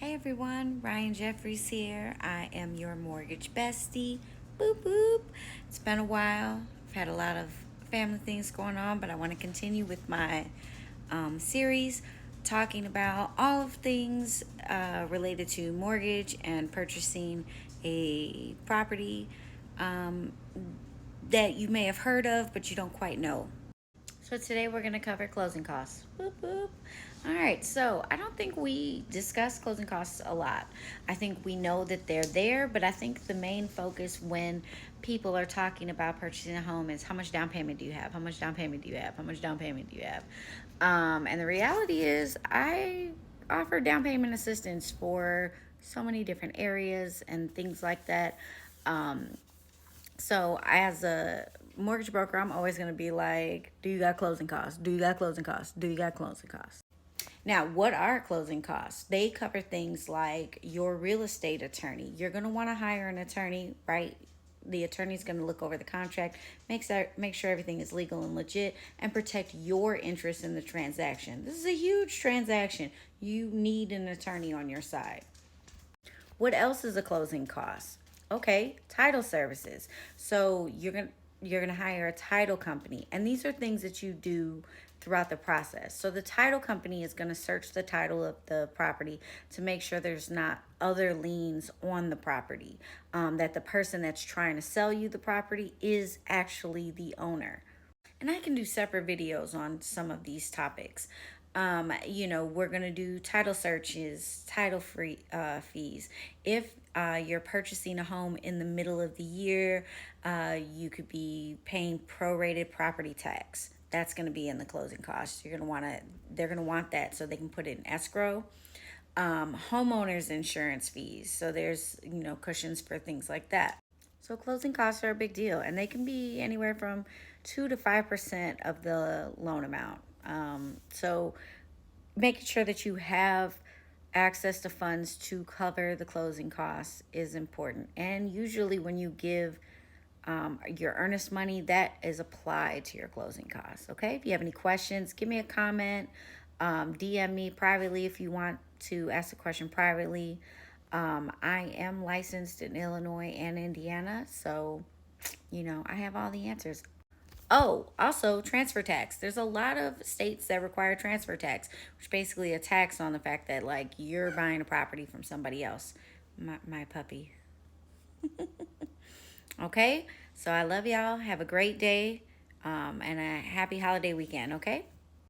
Hey everyone, Ryan Jeffries here. I am your mortgage bestie. Boop boop. It's been a while. I've had a lot of family things going on, but I want to continue with my series talking about all of things related to mortgage and purchasing a property um, that you may have heard of, but you don't quite know. So today we're going to cover closing costs. Boop, boop. All right, so I don't think we discuss closing costs a lot. I think we know that they're there, but I think the main focus when people are talking about purchasing a home is how much down payment do you have? How much down payment do you have? How much down payment do you have? And the reality is, I offer down payment assistance for so many different areas and things like that. Um, so as a mortgage broker, I'm always going to be like, do you got closing costs? Do you got closing costs? Do you got closing costs? Now, what are closing costs? They cover things like your real estate attorney. You're going to want to hire an attorney, right? The attorney's going to look over the contract, make sure everything is legal and legit, and protect your interest in the transaction. This is a huge transaction. You need an attorney on your side. What else is a closing cost? Okay, title services. So you're gonna hire a title company, and these are things that you do throughout the process. So the title company is gonna search the title of the property to make sure there's not other liens on the property, that the person that's trying to sell you the property is actually the owner. And I can do separate videos on some of these topics. We're going to do title searches, title free fees. If you're purchasing a home in the middle of the year, you could be paying prorated property tax. That's going to be in the closing costs. They're going to want that so they can put it in escrow. Homeowners insurance fees. So there's, cushions for things like that. So closing costs are a big deal, and they can be anywhere from 2 to 5% of the loan amount. So making sure that you have access to funds to cover the closing costs is important. And usually, when you give your earnest money, that is applied to your closing costs. Okay. If you have any questions, give me a comment. DM me privately if you want to ask a question privately. I am licensed in Illinois and Indiana, so I have all the answers. Oh, also transfer tax. There's a lot of states that require transfer tax, which is basically a tax on the fact that like you're buying a property from somebody else. My puppy. Okay, so I love y'all. Have a great day, and a happy holiday weekend. Okay.